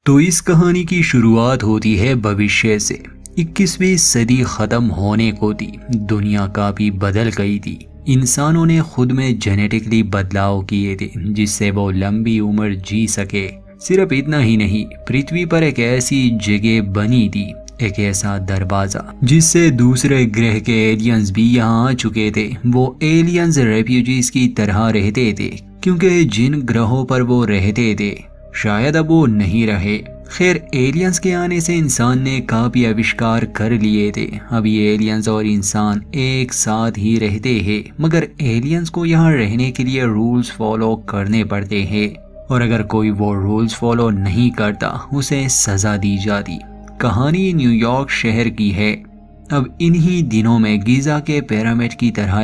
तो इस कहानी की शुरुआत होती है भविष्य से। 21वीं सदी खत्म होने को थी, दुनिया काफी बदल गई थी। इंसानों ने खुद में जेनेटिकली बदलाव किए थे जिससे वो लंबी उम्र जी सके। सिर्फ इतना ही नहीं, पृथ्वी पर एक ऐसी जगह बनी थी, एक ऐसा दरवाजा जिससे दूसरे ग्रह के एलियंस भी यहाँ आ चुके थे। वो एलियंस रेफ्यूजीज की तरह रहते थे, क्योंकि जिन ग्रहों पर वो रहते थे शायद अब वो नहीं रहे। खैर, एलियंस के आने से इंसान ने काफी आविष्कार कर लिए थे। अब ये एलियंस और इंसान एक साथ ही रहते हैं, मगर एलियंस को यहाँ रहने के लिए रूल्स फॉलो करने पड़ते हैं, और अगर कोई वो रूल्स फॉलो नहीं करता उसे सजा दी जाती। कहानी न्यूयॉर्क शहर की है। अब इन्हीं दिनों में गीजा के पिरामिड की तरह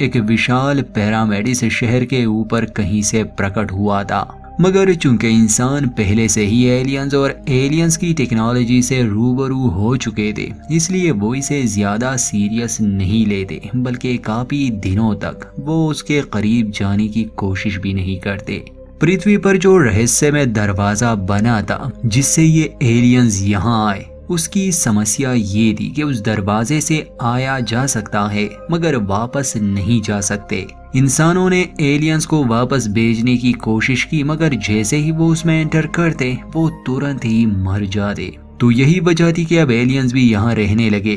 एक विशाल पिरामिड इस शहर के ऊपर कहीं से प्रकट हुआ था। मगर चूंकि इंसान पहले से ही एलियंस की टेक्नोलॉजी से रूबरू हो चुके थे, इसलिए वो इसे ज्यादा सीरियस नहीं लेते, बल्कि काफी दिनों तक वो उसके करीब जाने की कोशिश भी नहीं करते। पृथ्वी पर जो रहस्यमय दरवाजा बना था जिससे ये एलियंस यहाँ आए, उसकी समस्या ये थी कि उस दरवाजे से आया जा सकता है मगर वापस नहीं जा सकते। इंसानों ने एलियंस को वापस भेजने की कोशिश की, मगर जैसे ही वो उसमें एंटर करते वो तुरंत ही मर जाते। तो यही वजह थी कि अब एलियंस भी यहाँ रहने लगे।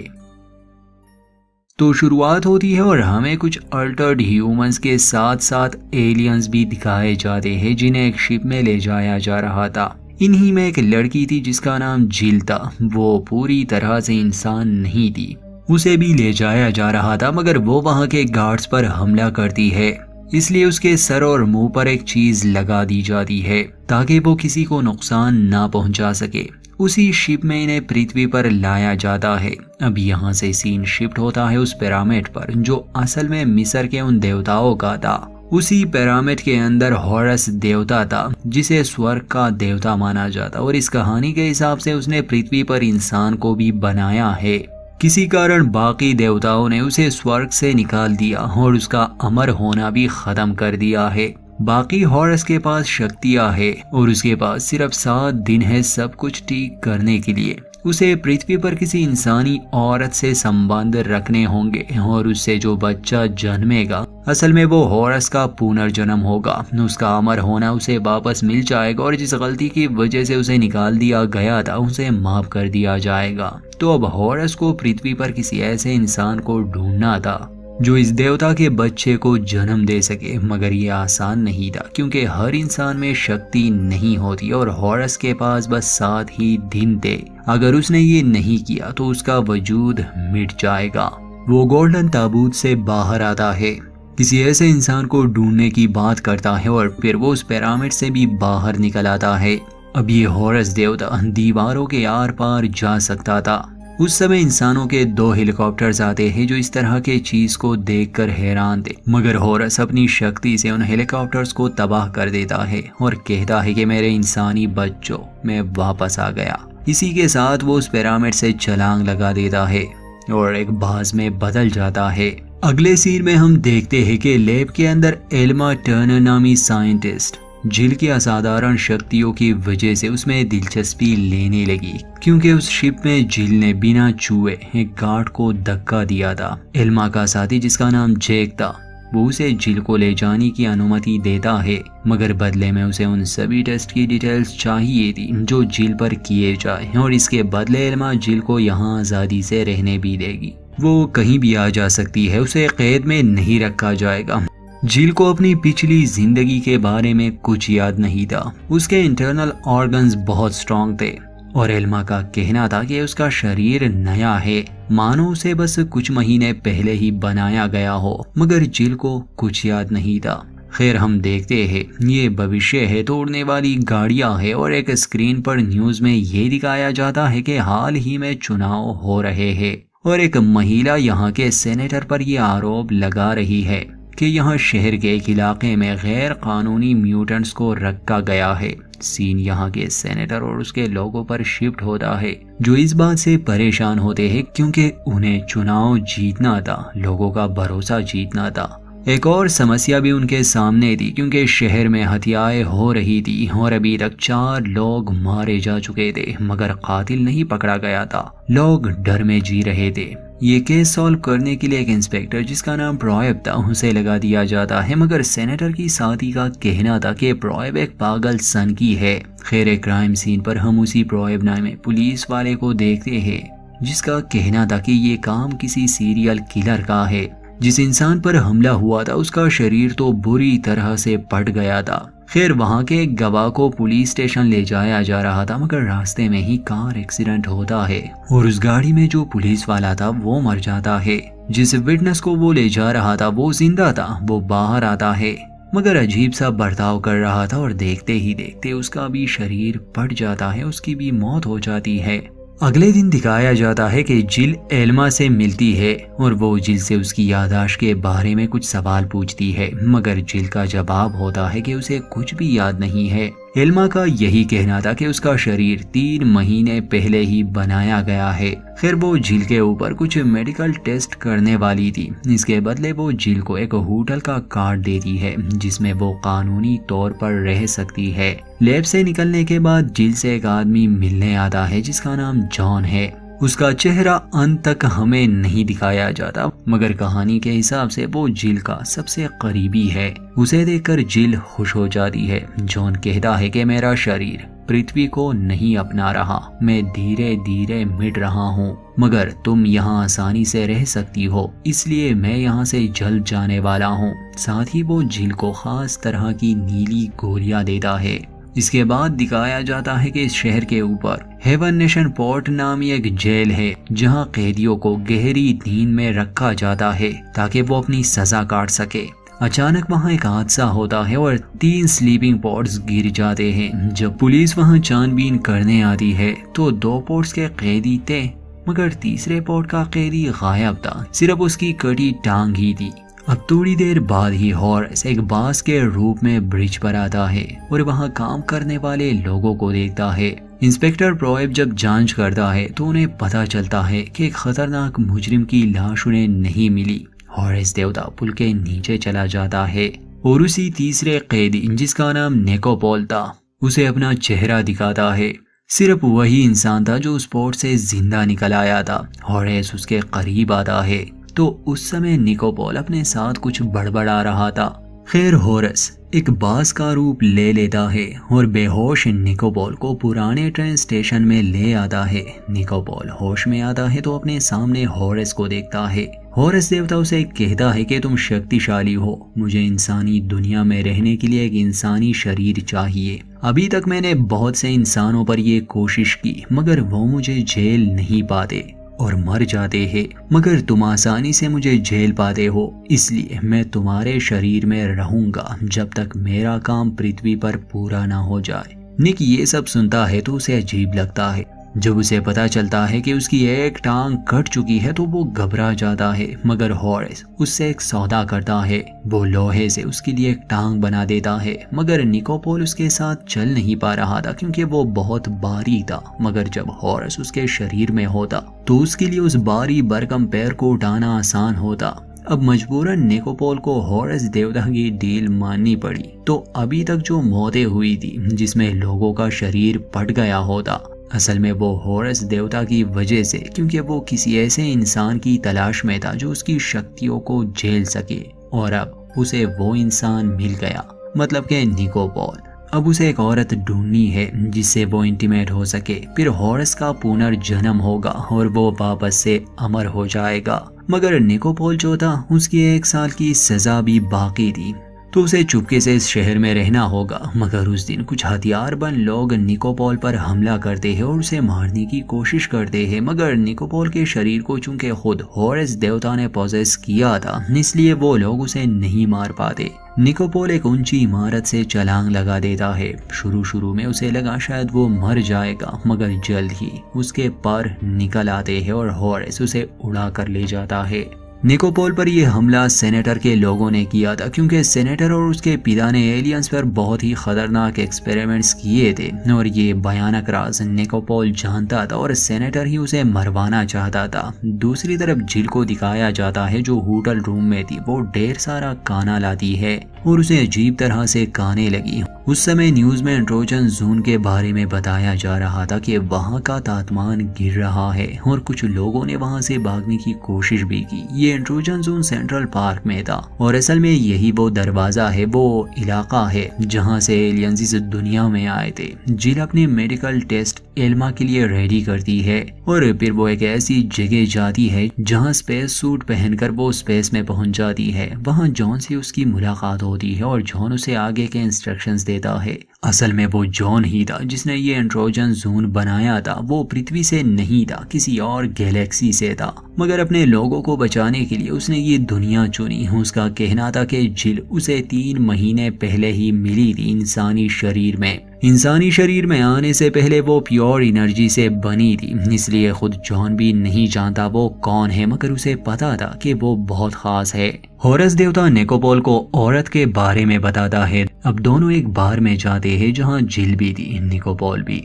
तो शुरुआत होती है और हमें कुछ अल्टर्ड ह्यूमंस के साथ साथ एलियंस भी दिखाए जाते हैं जिन्हें एक शिप में ले जाया जा रहा था। इन्हीं में एक लड़की थी जिसका नाम जिल था। वो पूरी तरह से इंसान नहीं थी, उसे भी ले जाया जा रहा था, मगर वो वहां के गार्ड्स पर हमला करती है, इसलिए उसके सर और मुंह पर एक चीज लगा दी जाती है ताकि वो किसी को नुकसान ना पहुंचा सके। उसी शिप में इन्हें पृथ्वी पर लाया जाता है। अब यहाँ से सीन शिफ्ट होता है उस पिरामिड पर जो असल में मिस्र के उन देवताओं का था। उसी पिरामिड के अंदर हॉरस देवता था जिसे स्वर्ग का देवता माना जाता, और इस कहानी के हिसाब से उसने पृथ्वी पर इंसान को भी बनाया है। किसी कारण बाकी देवताओं ने उसे स्वर्ग से निकाल दिया और उसका अमर होना भी खत्म कर दिया है। बाकी हॉरस के पास शक्तियां है और उसके पास सिर्फ 7 दिन है सब कुछ ठीक करने के लिए। उसे पृथ्वी पर किसी इंसानी औरत से संबंध रखने होंगे और उससे जो बच्चा जन्मेगा असल में वो हॉरस का पुनर्जन्म होगा। उसका अमर होना उसे वापस मिल जाएगा और जिस गलती की वजह से उसे निकाल दिया गया था उसे माफ कर दिया जाएगा। तो अब हॉरस को पृथ्वी पर किसी ऐसे इंसान को ढूंढना था जो इस देवता के बच्चे को जन्म दे सके, मगर ये आसान नहीं था क्योंकि हर इंसान में शक्ति नहीं होती और हॉरस के पास बस 7 ही दिन थे। अगर उसने ये नहीं किया तो उसका वजूद मिट जाएगा। वो गोल्डन ताबूत से बाहर आता है, किसी ऐसे इंसान को ढूंढने की बात करता है और फिर वो उस पिरामिड से भी बाहर निकल आता है। अब ये हॉरस देवता दीवारों के आर पार जा सकता था। उस समय इंसानों के 2 हेलीकॉप्टर्स आते हैं जो इस तरह के चीज को देखकर हैरान थे, मगर हॉरस अपनी शक्ति से उन हेलीकॉप्टर्स को तबाह कर देता है और कहता है कि मेरे इंसानी बच्चों, मैं वापस आ गया। इसी के साथ वो उस पिरामिड से छलांग लगा देता है और एक बाज में बदल जाता है। अगले सीन में हम देखते हैं कि लैब के अंदर एल्मा टर्नर नामी साइंटिस्ट जिल की असाधारण शक्तियों की वजह से उसमें दिलचस्पी लेने लगी, क्योंकि उस शिप में जिल ने बिना छुए एक गार्ड को धक्का दिया था। एल्मा का साथी जिसका नाम जैक था वो उसे जिल को ले जाने की अनुमति देता है, मगर बदले में उसे उन सभी टेस्ट की डिटेल्स चाहिए थी जो जिल पर किए जाए, और इसके बदले एल्मा जिल को यहाँ आज़ादी से रहने भी देगी। वो कहीं भी आ जा सकती है, उसे कैद में नहीं रखा जाएगा। जिल को अपनी पिछली जिंदगी के बारे में कुछ याद नहीं था। उसके इंटरनल ऑर्गन्स बहुत स्ट्रांग थे और एल्मा का कहना था कि उसका शरीर नया है, मानो उसे बस कुछ महीने पहले ही बनाया गया हो, मगर जिल को कुछ याद नहीं था। खैर, हम देखते हैं ये भविष्य है, तोड़ने वाली गाड़ियां है और एक स्क्रीन पर न्यूज में ये दिखाया जाता है कि हाल ही में चुनाव हो रहे हैं और एक महिला यहाँ के सेनेटर पर यह आरोप लगा रही है कि यहाँ शहर के एक इलाके में गैर कानूनी म्यूटेंट्स को रखा गया है। सीन यहाँ के सेनेटर और उसके लोगों पर शिफ्ट होता है जो इस बात से परेशान होते हैं क्योंकि उन्हें चुनाव जीतना था, लोगों का भरोसा जीतना था एक और समस्या भी उनके सामने थी, क्योंकि शहर में हत्याएं हो रही थी और अभी तक 4 लोग मारे जा चुके थे, मगर कातिल नहीं पकड़ा गया था। लोग डर में जी रहे थे। ये केस सॉल्व करने के लिए एक इंस्पेक्टर जिसका नाम प्रोएब था उसे लगा दिया जाता है, मगर सेनेटर की साथी का कहना था कि प्रोएब एक पागल सनकी है। खैर, एक क्राइम सीन पर हम उसी प्रोएब नामे पुलिस वाले को देखते हैं जिसका कहना था कि ये काम किसी सीरियल किलर का है। जिस इंसान पर हमला हुआ था उसका शरीर तो बुरी तरह से फट गया था। खैर, वहां के एक गवाह को पुलिस स्टेशन ले जाया जा रहा था, मगर रास्ते में ही कार एक्सीडेंट होता है और उस गाड़ी में जो पुलिस वाला था वो मर जाता है। जिस विटनेस को वो ले जा रहा था वो जिंदा था। वो बाहर आता है मगर अजीब सा बर्ताव कर रहा था और देखते ही देखते उसका भी शरीर फट जाता है, उसकी भी मौत हो जाती है। अगले दिन दिखाया जाता है कि जिल एल्मा से मिलती है और वो जिल से उसकी याददाश्त के बारे में कुछ सवाल पूछती है, मगर जिल का जवाब होता है कि उसे कुछ भी याद नहीं है। एल्मा का यही कहना था कि उसका शरीर 3 महीने पहले ही बनाया गया है। खैर, वो जिल के ऊपर कुछ मेडिकल टेस्ट करने वाली थी। इसके बदले वो जिल को एक होटल का कार्ड देती है जिसमें वो कानूनी तौर पर रह सकती है। लैब से निकलने के बाद जिल से एक आदमी मिलने आता है जिसका नाम जॉन है। उसका चेहरा अंत तक हमें नहीं दिखाया जाता, मगर कहानी के हिसाब से वो जिल का सबसे करीबी है। उसे देखकर जिल खुश हो जाती है। जॉन कहता है कि मेरा शरीर पृथ्वी को नहीं अपना रहा, मैं धीरे धीरे मिट रहा हूँ, मगर तुम यहाँ आसानी से रह सकती हो, इसलिए मैं यहाँ से जल्द जाने वाला हूँ। साथ ही वो जिल को खास तरह की नीली गोलियां देता है। इसके बाद दिखाया जाता है कि इस शहर के ऊपर हेवन नेशन पोर्ट नामी एक जेल है जहां कैदियों को गहरी नींद में रखा जाता है ताकि वो अपनी सजा काट सके। अचानक वहां एक हादसा होता है और 3 स्लीपिंग पॉड्स गिर जाते हैं। जब पुलिस वहां छानबीन करने आती है तो 2 पॉड्स के कैदी थे, मगर तीसरे पॉड का कैदी गायब था, सिर्फ उसकी कटी टांग ही थी। अब थोड़ी देर बाद ही हॉरेस एक बास के रूप में ब्रिज पर आता है और वहां काम करने वाले लोगों को देखता है। इंस्पेक्टर प्रोएब जब जांच करता है तो उन्हें पता चलता है कि एक खतरनाक मुजरिम की लाश उन्हें नहीं मिली। हॉरेस देवता पुल के नीचे चला जाता है और उसी तीसरे कैदी जिसका नाम नेकोपोल था उसे अपना चेहरा दिखाता है। सिर्फ वही इंसान था जो उस पोर्ट से जिंदा निकल आया था। हॉरेस उसके करीब आता है तो उस समय निकोपोल अपने साथ कुछ बड़बड़ा रहा था। खैर, हॉरेस एक बास का रूप ले लेता है और बेहोश निकोपोल को पुराने ट्रेन स्टेशन में ले आता है। निकोपोल होश में आता है तो अपने सामने हॉरेस को देखता है। हॉरेस देवता उसे कहता है कि तुम शक्तिशाली हो, मुझे इंसानी दुनिया में रहने के लिए एक इंसानी शरीर चाहिए। अभी तक मैंने बहुत से इंसानों पर ये कोशिश की, मगर वो मुझे झेल नहीं पाते और मर जाते हैं, मगर तुम आसानी से मुझे झेल पाते हो, इसलिए मैं तुम्हारे शरीर में रहूंगा जब तक मेरा काम पृथ्वी पर पूरा ना हो जाए। निक ये सब सुनता है तो उसे अजीब लगता है। जब उसे पता चलता है कि उसकी एक टांग कट चुकी है तो वो घबरा जाता है, मगर हॉरेस उससे एक सौदा करता है। वो लोहे से उसके लिए एक टांग बना देता है, मगर निकोपोल उसके साथ चल नहीं पा रहा था क्योंकि वो बहुत भारी था। मगर जब हॉरेस उसके शरीर में होता तो उसके लिए उस भारी भरकम पैर को उठाना आसान होता। अब मजबूरन निकोपोल को हॉरेस देवता की डील माननी पड़ी। तो अभी तक जो मौतें हुई थी जिसमें लोगों का शरीर फट गया होता, असल में वो हॉरेस देवता की वजह से, क्योंकि वो किसी ऐसे इंसान की तलाश में था जो उसकी शक्तियों को झेल सके, और अब उसे वो इंसान मिल गया, मतलब कि निकोपोल। अब उसे एक औरत ढूंढनी है जिससे वो इंटीमेट हो सके, फिर हॉरेस का पुनर्जन्म होगा और वो वापस से अमर हो जाएगा। मगर निकोपोल जो था उसकी 1 साल की सजा भी बाकी थी, तो उसे चुपके से इस शहर में रहना होगा। मगर उस दिन कुछ हथियारबंद लोग निकोपोल पर हमला करते हैं और उसे मारने की कोशिश करते हैं, मगर निकोपोल के शरीर को चूंकि खुद हॉरेस देवता ने पॉजेस किया था, इसलिए वो लोग उसे नहीं मार पाते। निकोपोल एक ऊंची इमारत से छलांग लगा देता है। शुरू में उसे लगा शायद वो मर जाएगा, मगर जल्द ही उसके पर निकल आते हैं और हॉरेस उसे उड़ा कर ले जाता है। निकोपोल पर यह हमला सेनेटर के लोगों ने किया था क्योंकि सेनेटर और उसके पिता ने एलियंस पर बहुत ही खतरनाक एक्सपेरिमेंट्स किए थे और ये भयानक राज निकोपोल जानता था और सेनेटर ही उसे मरवाना चाहता था। दूसरी तरफ जिल को दिखाया जाता है जो होटल रूम में थी। वो ढेर सारा खाना लाती है और उसे अजीब तरह से खाने लगी। उस समय न्यूज में एंड्रोजन जोन के बारे में बताया जा रहा था कि वहां का तापमान गिर रहा है और कुछ लोगों ने वहां से भागने की कोशिश भी की। ये एंड्रोजन जोन सेंट्रल पार्क में था और असल में यही वो दरवाजा है, वो इलाका है जहां से एलियंस इस दुनिया में आए थे। जिल अपने मेडिकल टेस्ट एल्मा के लिए रेडी करती है और फिर वो एक ऐसी जगह जाती है जहां स्पेस सूट पहनकर वो स्पेस में पहुंच जाती है। वहां जॉन से उसकी मुलाकात होती है और जॉन उसे आगे के इंस्ट्रक्शंस देता है। असल में वो जॉन ही था जिसने ये एंड्रोजन जोन बनाया था। वो पृथ्वी से नहीं था, किसी और गैलेक्सी से था, मगर अपने लोगों को बचाने के लिए उसने ये दुनिया चुनी। उसका कहना था कि जिल उसे 3 महीने पहले ही मिली थी इंसानी शरीर में। इंसानी शरीर में आने से पहले वो प्योर एनर्जी से बनी थी, इसलिए खुद जॉन भी नहीं जानता वो कौन है, मगर उसे पता था कि वो बहुत खास है। हॉरस देवता निकोपोल को औरत के बारे में बताता है। अब दोनों एक बार में जाते हैं जहां जिल भी थी, निकोपोल भी।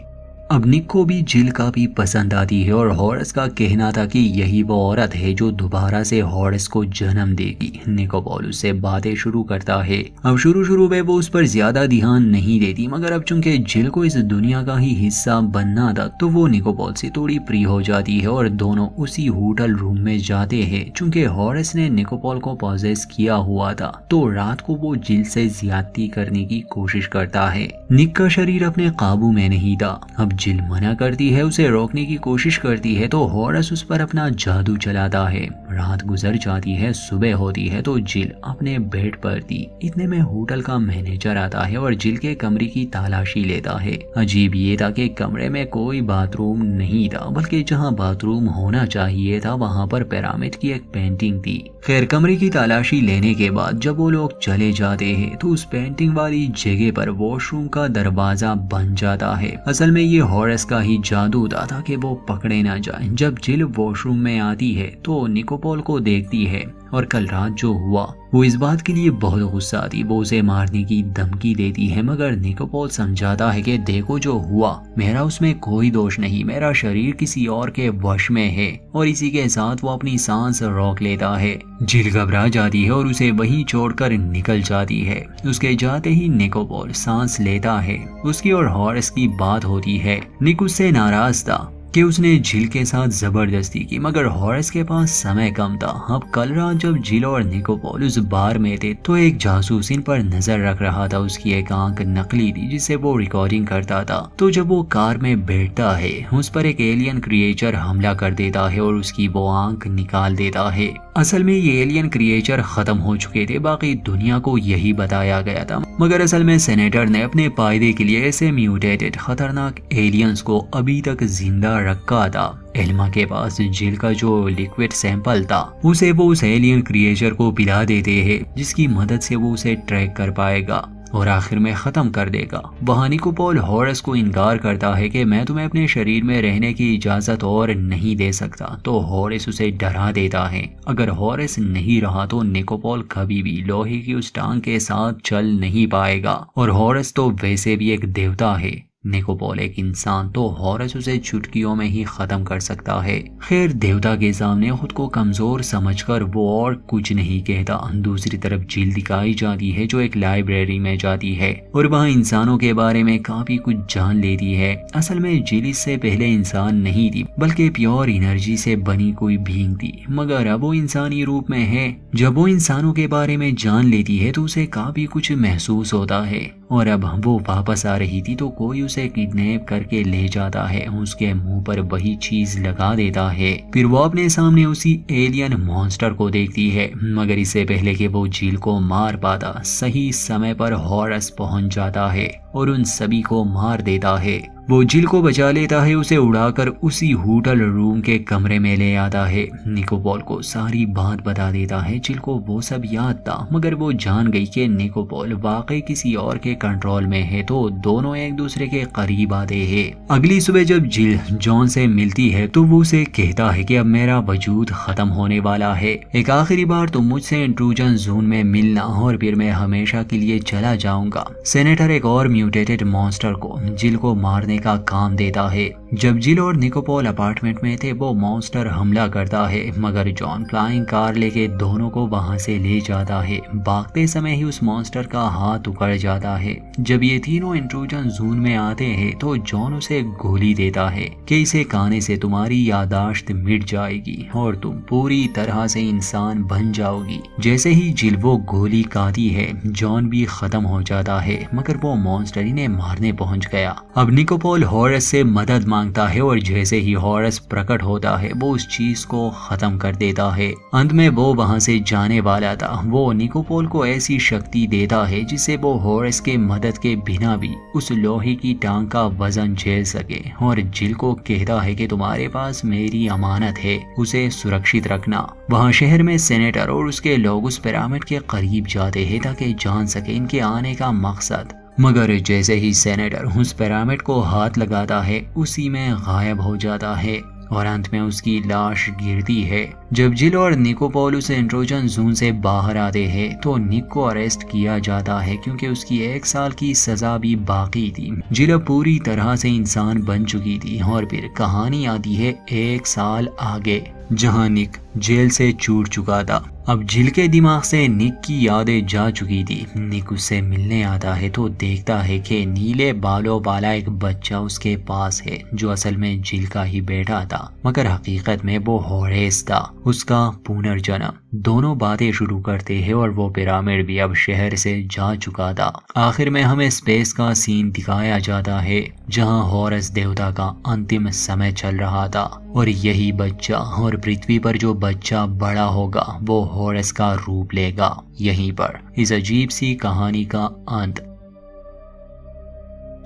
अब निक को भी जिल काफी पसंद आती है और हॉरस का कहना था कि यही वो औरत है जो दोबारा से हॉरस को जन्म देगी। निकोपोल उससे बातें शुरू करता है। अब शुरू में वो उस पर ज्यादा ध्यान नहीं देती, मगर अब चूंकि जिल को इस दुनिया का ही हिस्सा बनना था तो वो निकोपोल से थोड़ी प्रिय हो जाती है और दोनों उसी होटल रूम में जाते हैं। चूंकि हॉरस ने निकोपोल को पॉजेस किया हुआ था तो रात को वो जिल से ज्यादती करने की कोशिश करता है। निक का शरीर अपने काबू में नहीं था। अब जिल मना करती है, उसे रोकने की कोशिश करती है तो हॉरस उस पर अपना जादू चलाता है। रात गुजर जाती है, सुबह होती है तो जिल अपने बेड पर थी। इतने में होटल का मैनेजर आता है और जिल के कमरे की तलाशी लेता है। अजीब ये था कि कमरे में कोई बाथरूम नहीं था, बल्कि जहां बाथरूम होना चाहिए था वहां पर पिरामिड की एक पेंटिंग थी। खैर, कमरे की तलाशी लेने के बाद जब वो लोग चले जाते हैं तो उस पेंटिंग वाली जगह पर वॉशरूम का दरवाजा बन जाता है। असल में ये हॉरस का ही जादू था ताकि वो पकड़े ना जाए। जब जिल वॉशरूम में आती है तो निकोपोल को देखती है और कल रात जो हुआ वो इस बात के लिए बहुत गुस्सा थी। वो उसे मारने की धमकी देती है, मगर निकोपोल समझाता है कि देखो जो हुआ मेरा उसमें कोई दोष नहीं, मेरा शरीर किसी और के वश में है। और इसी के साथ वो अपनी सांस रोक लेता है। जिल घबरा जाती है और उसे वहीं छोड़कर निकल जाती है। उसके जाते ही निकोपोल सांस लेता है। उसकी और हॉरस की बात होती है। निक उससे नाराज था कि उसने जिल के साथ जबरदस्ती की, मगर हॉरस के पास समय कम था। अब कल रात जब जिल और निकोपोल उस बार में थे तो एक जासूस इन पर नजर रख रहा था। उसकी एक आंख नकली थी जिससे वो रिकॉर्डिंग करता था। तो जब वो कार में बैठता है उस पर एक एलियन क्रिएचर हमला कर देता है और उसकी वो आंख निकाल देता है। असल में ये एलियन क्रिएचर खत्म हो चुके थे, बाकी दुनिया को यही बताया गया था, मगर असल में सेनेटर ने अपने फायदे के लिए ऐसे म्यूटेटेड खतरनाक एलियंस को अभी तक जिंदा रखा था। एल्मा के पास जिल का जो लिक्विड सैंपल था उसे वो उस एलियन क्रिएचर को पिला देते हैं, जिसकी मदद से वो उसे ट्रैक कर पाएगा और आखिर में खत्म कर देगा। वहां निकोपोल हॉरस को इनकार करता है कि मैं तुम्हें अपने शरीर में रहने की इजाजत और नहीं दे सकता, तो हॉरस उसे डरा देता है। अगर हॉरस नहीं रहा तो निकोपोल कभी भी लोहे की उस टांग के साथ चल नहीं पाएगा और हॉरस तो वैसे भी एक देवता है। निकोपोल एक इंसान, तो हॉरस उसे चुटकियों में ही खत्म कर सकता है। खैर, देवता के सामने खुद को कमजोर समझकर वो और कुछ नहीं कहता। दूसरी तरफ जिल दिखाई जाती है जो एक लाइब्रेरी में जाती है और वहाँ इंसानों के बारे में काफी कुछ जान लेती है। असल में जिल इससे पहले इंसान नहीं थी, बल्कि प्योर एनर्जी से बनी कोई बीइंग थी, मगर अब वो इंसानी रूप में है। जब वो इंसानों के बारे में जान लेती है तो उसे काफी कुछ महसूस होता है और अब वो वापस आ रही थी तो कोई उसे किडनैप करके ले जाता है। उसके मुंह पर वही चीज लगा देता है। फिर वो अपने सामने उसी एलियन मॉन्स्टर को देखती है, मगर इससे पहले कि वो जिल को मार पाता सही समय पर हॉरस पहुंच जाता है और उन सभी को मार देता है। वो जिल को बचा लेता है, उसे उड़ाकर उसी होटल रूम के कमरे में ले आता है। निकोपॉल को सारी बात बता देता है। जिल को वो सब याद था, मगर वो जान गई कि निकोपॉल वाकई किसी और के कंट्रोल में है, तो दोनों एक दूसरे के करीब आते हैं। अगली सुबह जब जिल जॉन से मिलती है तो वो उसे कहता है कि अब मेरा वजूद खत्म होने वाला है। एक आखिरी बार तुम मुझसे इंट्रूजन जोन में मिलना और फिर मैं हमेशा के लिए चला जाऊंगा। सेनेटर एक और म्यूटेटेड मॉन्स्टर को जिल को मारने का काम देता है। जब जिल और निकोपॉल अपार्टमेंट में थे वो मॉन्स्टर हमला करता है, मगर जॉन फ्लाइंग कार लेके दोनों को वहां से ले जाता है। भागते समय ही उस मॉन्स्टर का हाथ उखड़ जाता है। जब ये तीनों इंट्रूजन जोन में आते हैं तो जॉन उसे गोली देता है कि इसे खाने से तुम्हारी यादाश्त मिट जाएगी और तुम पूरी तरह से इंसान बन जाओगी। जैसे ही जिल वो गोली खाती है जॉन भी खत्म हो जाता है, मगर वो मॉन्स्टर इन्हें मारने पहुंच गया। अब निकोपॉल हॉरस से मदद मांगता है और जैसे ही हॉरस प्रकट होता है वो उस चीज को खत्म कर देता है। अंत में वो वहां से जाने वाला था। वो निकोपॉल को ऐसी शक्ति देता है जिससे वो हॉरस के मदद के बिना भी उस लोहे की टांग का वजन झेल सके और जिल को कहता है कि तुम्हारे पास मेरी अमानत है, उसे सुरक्षित रखना। वहाँ शहर में सेनेटर और उसके लोग उस पिरामिड के करीब जाते हैं ताकि जान सके इनके आने का मकसद, मगर जैसे ही सेनेटर उस पिरामिड को हाथ लगाता है उसी में गायब हो जाता है और अंत में उसकी लाश गिरती है। जब जिल और निकोपॉल उस इंट्रोजन जोन से बाहर आते हैं तो निक को अरेस्ट किया जाता है क्योंकि उसकी 1 साल की सजा भी बाकी थी। जिल पूरी तरह से इंसान बन चुकी थी और फिर कहानी आती है 1 साल आगे, जहां निक जेल से छूट चुका था। अब जिल के दिमाग से निक की यादें जा चुकी थी। निक उससे मिलने आता है तो देखता है कि नीले बालों वाला एक बच्चा उसके पास है जो असल में जिल का ही बेटा था, मगर हकीकत में वो हॉरेस था, उसका पुनर्जन्म। दोनों बातें शुरू करते हैं और वो पिरामिड भी अब शहर से जा चुका था। आखिर में हमें स्पेस का सीन दिखाया जाता है जहां हॉरस देवता का अंतिम समय चल रहा था और यही बच्चा और पृथ्वी पर जो बच्चा बड़ा होगा वो हॉरस का रूप लेगा। यहीं पर इस अजीब सी कहानी का अंत।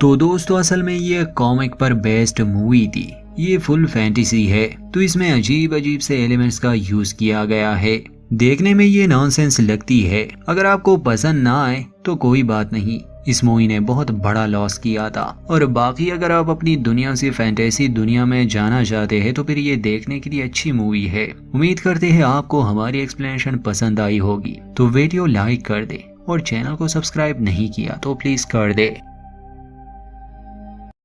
तो दोस्तों असल में ये कॉमिक पर बेस्ड मूवी थी। ये फुल फैंटेसी है तो इसमें अजीब अजीब से एलिमेंट्स का यूज किया गया है। देखने में ये नॉनसेंस लगती है। अगर आपको पसंद ना आए तो कोई बात नहीं, इस मूवी ने बहुत बड़ा लॉस किया था। और बाकी अगर आप अपनी दुनिया से फैंटेसी दुनिया में जाना चाहते हैं तो फिर ये देखने के लिए अच्छी मूवी है। उम्मीद करते हैं आपको हमारी एक्सप्लेनेशन पसंद आई होगी। तो वीडियो लाइक कर दे और चैनल को सब्सक्राइब नहीं किया तो प्लीज कर दे।